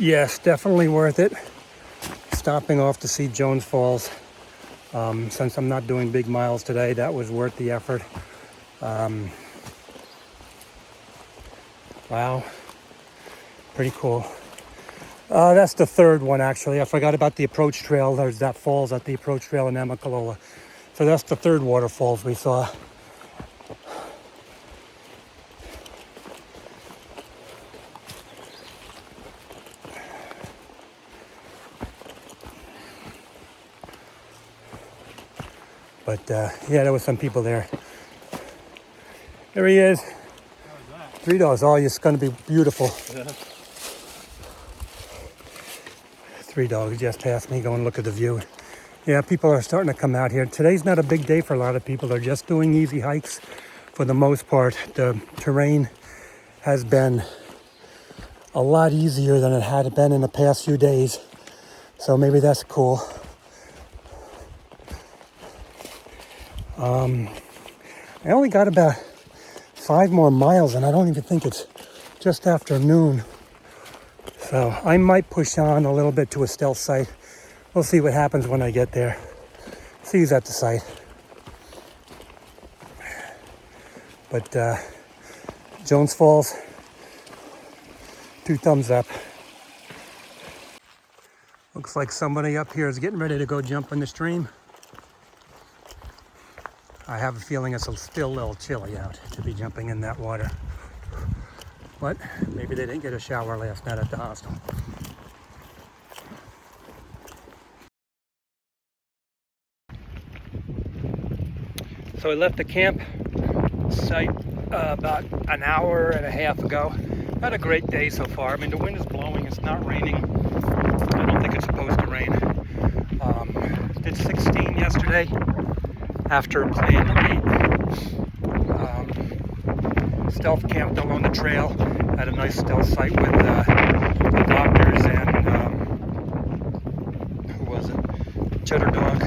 Yes, definitely worth it. Stopping off to see Jones Falls. Since I'm not doing big miles today, that was worth the effort. Wow, pretty cool. That's the third one, actually. I forgot about the approach trail. There's that falls at the approach trail in Amicalola. So that's the third waterfalls we saw. But yeah, there was some people there. There he is. $3. Oh, it's going to be beautiful. Yeah. $3 just asked me, go and look at the view. Yeah, people are starting to come out here. Today's not a big day for a lot of people. They're just doing easy hikes for the most part. The terrain has been a lot easier than it had been in the past few days. So maybe that's cool. I only got about 5 more miles and I don't even think it's just after noon. So I might push on a little bit to a stealth site. We'll see what happens when I get there. See who's at the site. But Jones Falls, 2 thumbs up. Looks like somebody up here is getting ready to go jump in the stream. I have a feeling it's still a little chilly out to be jumping in that water. But maybe they didn't get a shower last night at the hostel. So I left the camp site about an hour and a half ago. Had a great day so far. I mean, the wind is blowing. It's not raining. I don't think it's supposed to rain. Did 16 yesterday after playing 8. Stealth camped along the trail. Had a nice stealth site with the doctors and who was it? Cheddar Dog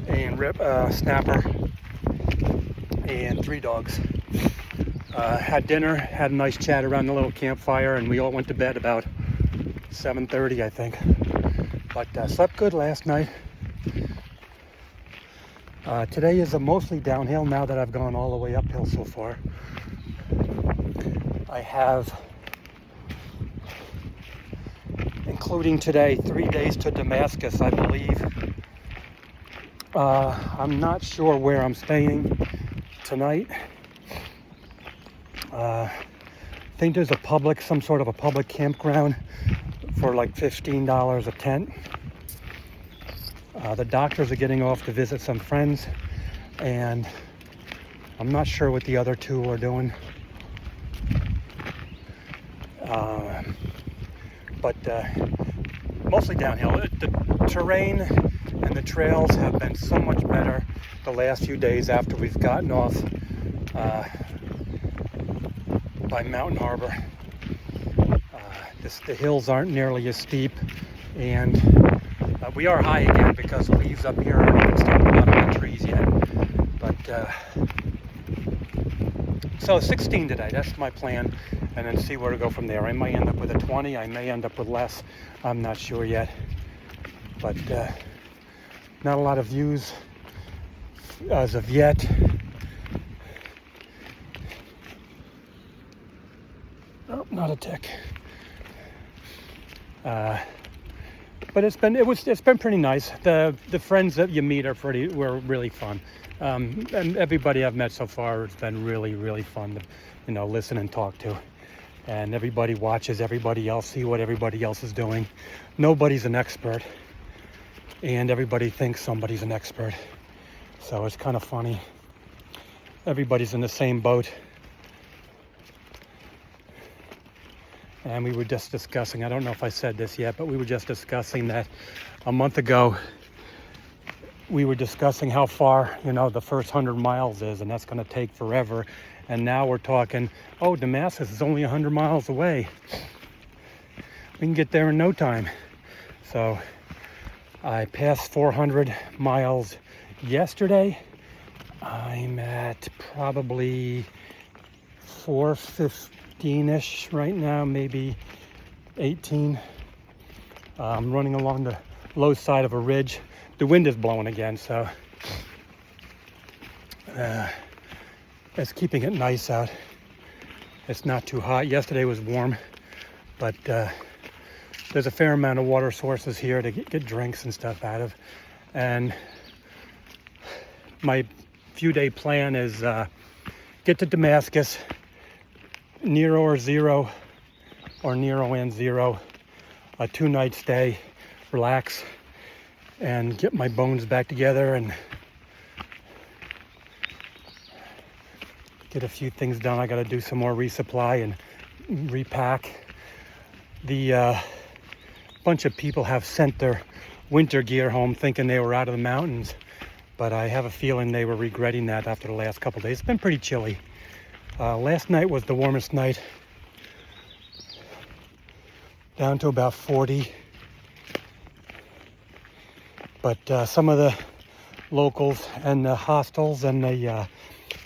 and Snapper and 3 dogs. Had dinner, had a nice chat around the little campfire, and we all went to bed about 7:30, I think. But slept good last night. Today is mostly downhill now that I've gone all the way uphill so far. I have, including today, 3 days to Damascus, I believe. I'm not sure where I'm staying tonight. I think there's some sort of a public campground for like $15 a tent. The doctors are getting off to visit some friends, and I'm not sure what the other 2 are doing. But mostly downhill. The terrain and the trails have been so much better the last few days after we've gotten off by Mountain Harbor. The hills aren't nearly as steep, and we are high again because the leaves up here aren't starting to run on the trees yet. But so 16 today, that's my plan, and then see where to go from there. I might end up with a 20, I may end up with less, I'm not sure yet. But not a lot of views as of yet. Oh, not a tick. But it's been pretty nice. The friends that you meet were really fun. And everybody I've met so far has been really, really fun to listen and talk to. And everybody watches everybody else, see what everybody else is doing. Nobody's an expert, and everybody thinks somebody's an expert. So it's kind of funny. Everybody's in the same boat. And we were just discussing, I don't know if I said this yet, but we were just discussing that a month ago. We were discussing how far, the first 100 miles is, and that's going to take forever. And now we're talking, oh, Damascus is only 100 miles away. We can get there in no time. So I passed 400 miles yesterday. I'm at probably 415-ish right now, maybe 18. I'm running along the low side of a ridge. The wind is blowing again, so it's keeping it nice out. It's not too hot. Yesterday was warm, but there's a fair amount of water sources here to get drinks and stuff out of. And my few-day plan is get to Damascus, Nero or Zero, or Nero and Zero, a 2-night stay, relax, and get my bones back together and get a few things done. I got to do some more resupply and repack. The bunch of people have sent their winter gear home thinking they were out of the mountains, but I have a feeling they were regretting that after the last couple of days. It's been pretty chilly. Last night was the warmest night, down to about 40. But some of the locals and the hostels and the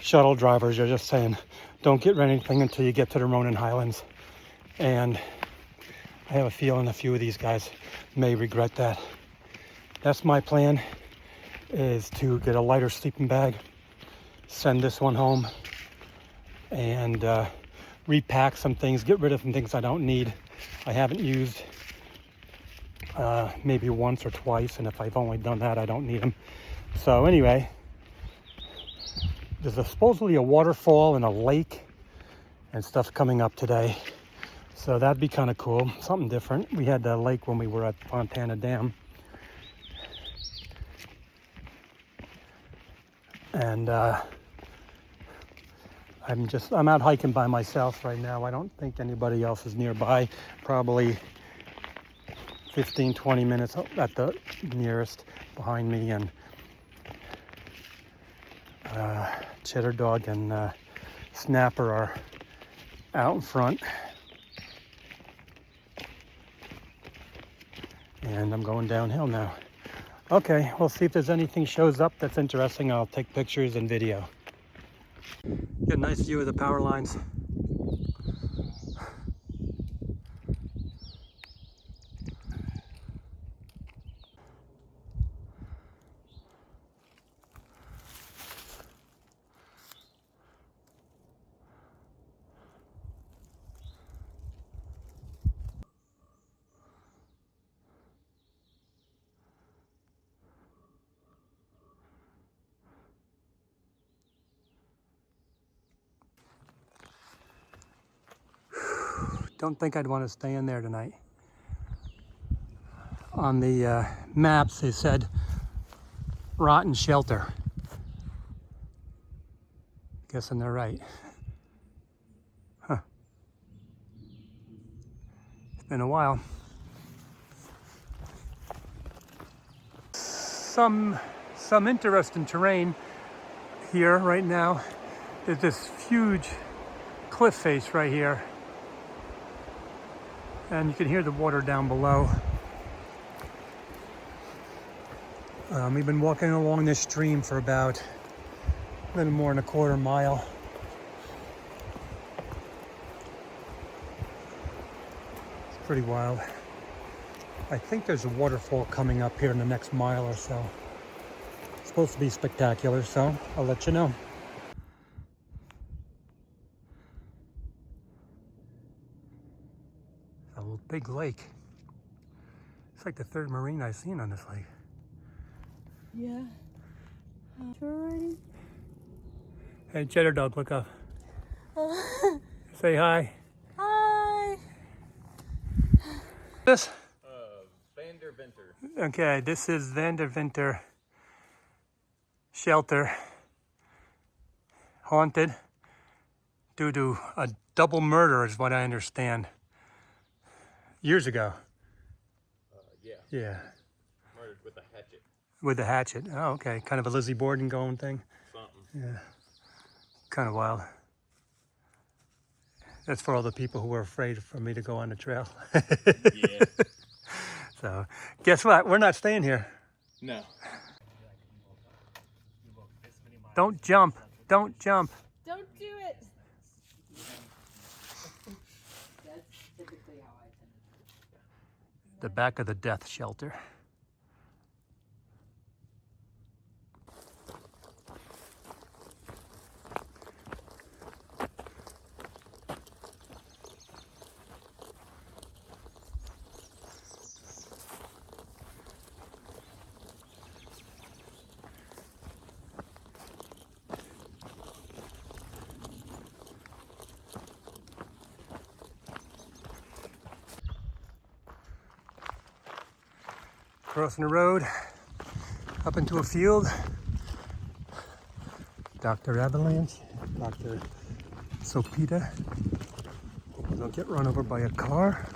shuttle drivers are just saying, don't get anything until you get to the Ronin Highlands. And I have a feeling a few of these guys may regret that. That's my plan, is to get a lighter sleeping bag, send this one home, and repack some things, get rid of some things I don't need. I haven't used maybe once or twice, and if I've only done that, I don't need them. So anyway, there's supposedly a waterfall and a lake and stuff coming up today. So that'd be kind of cool, something different. We had the lake when we were at Fontana Dam. And I'm out hiking by myself right now. I don't think anybody else is nearby. Probably 15, 20 minutes at the nearest behind me, and Cheddar Dog and Snapper are out in front. And I'm going downhill now. Okay, we'll see if there's anything shows up that's interesting. I'll take pictures and video. Get a nice view of the power lines. Don't think I'd want to stay in there tonight. On the maps, they said rotten shelter. Guessing they're right. Huh. It's been a while. Some interesting terrain here right now. There's this huge cliff face right here. And you can hear the water down below. We've been walking along this stream for about a little more than a quarter mile. It's pretty wild. I think there's a waterfall coming up here in the next mile or so. It's supposed to be spectacular, so I'll let you know. A big lake. It's like the third marina I've seen on this lake. Yeah. Already. Hey, Cheddar Dog, look up. Say hi. Hi. This? Vandervinter. Okay, this is Vandervinter shelter. Haunted due to a double murder is what I understand. Years ago. Yeah. Yeah. Murdered with a hatchet. With the hatchet. Oh, okay. Kind of a Lizzie Borden going thing. Something. Yeah. Kind of wild. That's for all the people who were afraid for me to go on the trail. Yeah. So, guess what? We're not staying here. No. Don't jump. Don't jump. Don't do it. That's typically how I tend to do it. The back of the death shelter. Crossing the road up into a field. Dr. Avalanche, Dr. Sopita. Hope we don't get run over by a car.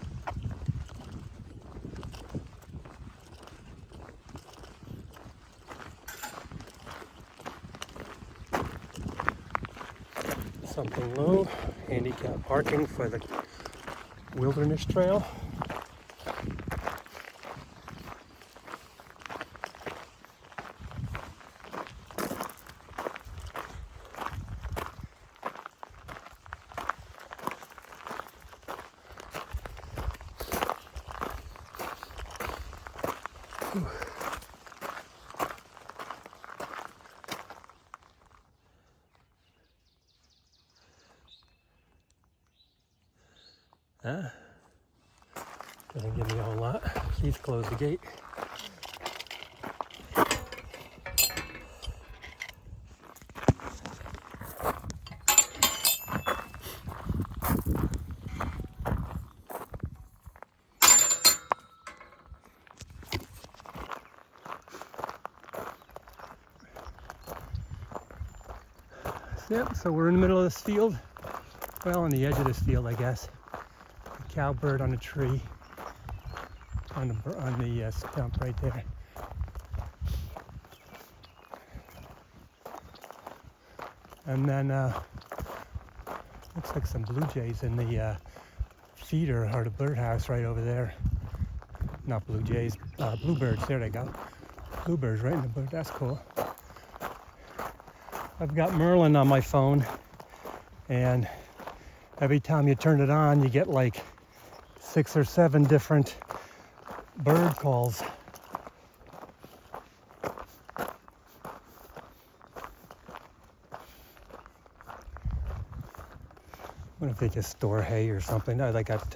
Something low, handicap parking for the wilderness trail. Doesn't give me a whole lot. Keith closed the gate. Yep, so we're in the middle of this field. Well, on the edge of this field, I guess. A cowbird on a tree. On the stump right there. And then looks like some blue jays in the feeder or the birdhouse right over there. Not blue jays, bluebirds. There they go. Bluebirds right in the bird. That's cool. I've got Merlin on my phone, and every time you turn it on, you get like 6 or 7 different bird calls. What if they just store hay or something? Oh, they got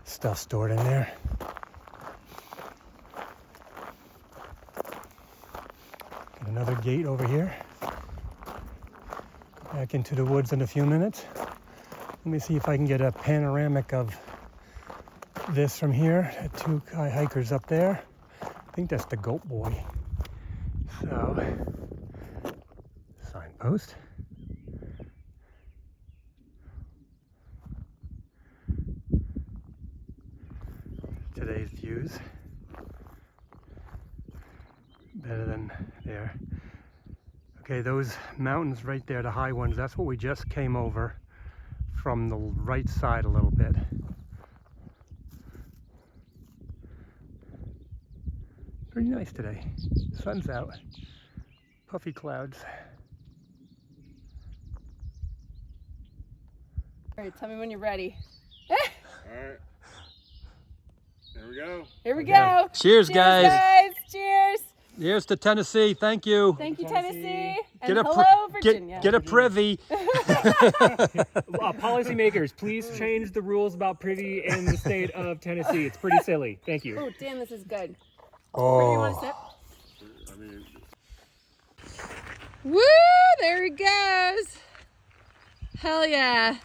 stuff stored in there. Got another gate over here. Go back into the woods in a few minutes. Let me see if I can get a panoramic of this from here. 2 hikers up there. I think that's the goat boy. So, signpost. Today's views. Better than there. Okay, those mountains right there, the high ones, that's what we just came over from the right side a little bit. Pretty nice today. Sun's out. Puffy clouds. All right, tell me when you're ready. Alright. There we go. Here we go. Cheers, guys. Cheers. Here's to Tennessee. Thank you. Thank you, Tennessee. And Get a hello, Virginia. Get a privy. Policymakers, please change the rules about privy in the state of Tennessee. It's pretty silly. Thank you. Oh, damn, this is good. Where do you want to Oh, sip? I mean, Woo! There he goes. Hell yeah.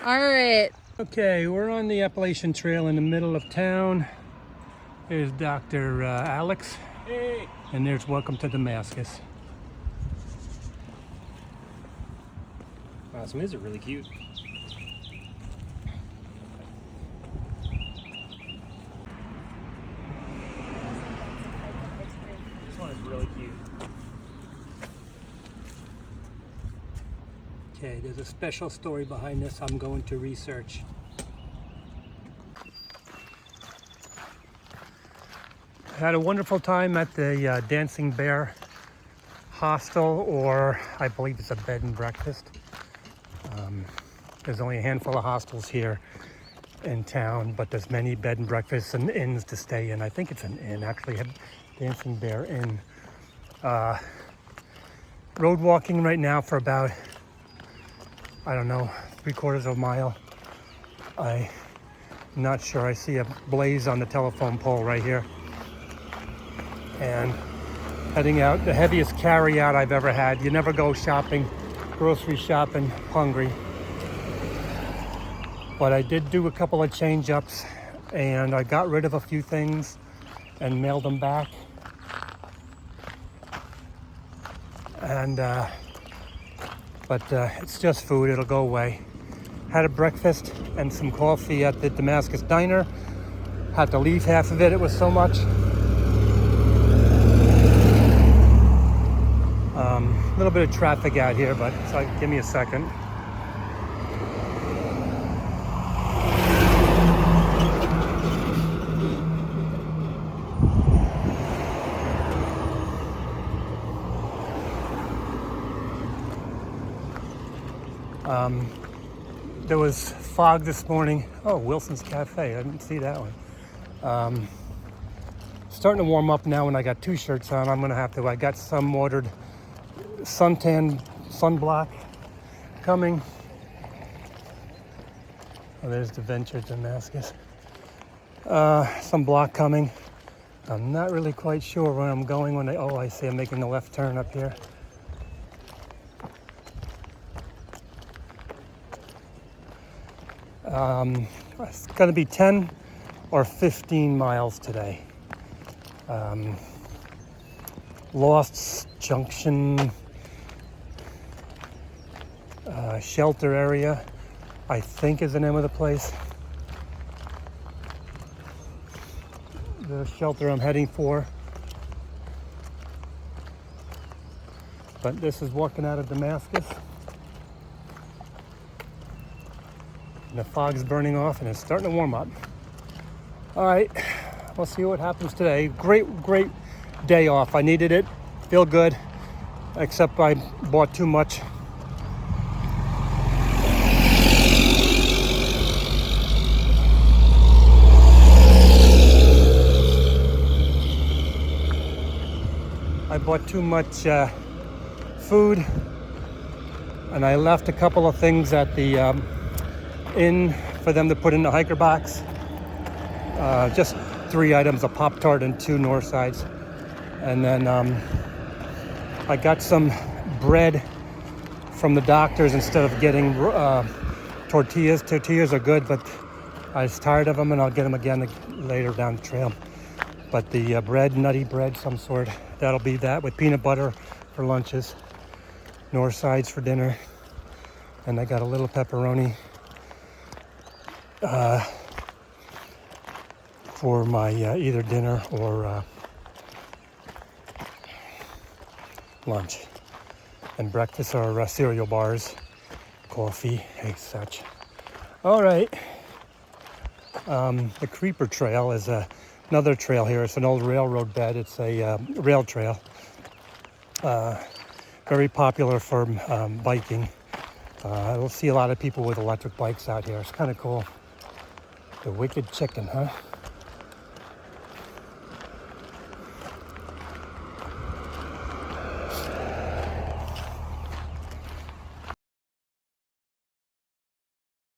All right. okay, we're on the Appalachian Trail in the middle of town. There's Dr. Alex. Hey. And there's Welcome to Damascus. Wow, some of these are really cute. This one is really cute. Okay, there's a special story behind this I'm going to research. Had a wonderful time at the Dancing Bear Hostel, or I believe it's a bed and breakfast. There's only a handful of hostels here, in town, but there's many bed and breakfasts and inns to stay in. I think it's an inn, actually, Dancing Bear Inn. Road walking right now for about, I don't know, 3/4 of a mile. I'm not sure. I see a blaze on the telephone pole right here. And heading out, the heaviest carry out I've ever had. You never go shopping, grocery shopping, hungry. But I did do a couple of change ups, and I got rid of a few things and mailed them back. And but it's just food, it'll go away. Had a breakfast and some coffee at the Damascus Diner. Had to leave half of it, it was so much. A little bit of traffic out here, but so give me a second. There was fog this morning. Oh, Wilson's Cafe, I didn't see that one. Starting to warm up now when I got 2 shirts on. I got some ordered suntan sunblock coming. Oh, there's the Venture Damascus. Some block coming. I'm not really quite sure where I'm going when I see I'm making the left turn up here. It's going to be 10 or 15 miles today. Lost Junction shelter area, I think is the name of the place. The shelter I'm heading for. But this is walking out of Damascus. And the fog's burning off and it's starting to warm up. All right, we'll see what happens today. Great day off. I needed it. Feel good, except I bought too much. I bought too much food, and I left a couple of things at the inn for them to put in the hiker box. Just 3 items, a Pop-Tart and 2 North Sides. And then I got some bread from the doctors instead of getting tortillas. Tortillas are good, but I was tired of them, and I'll get them again later down the trail. But the bread, nutty bread, some sort, that'll be that with peanut butter for lunches, North Sides for dinner, and I got a little pepperoni for my either dinner or lunch. And breakfast are cereal bars, coffee, eggs, such. All right. The Creeper Trail is another trail here. It's an old railroad bed. It's a rail trail. Very popular for biking. We'll see a lot of people with electric bikes out here. It's kind of cool. The Wicked Chicken, huh?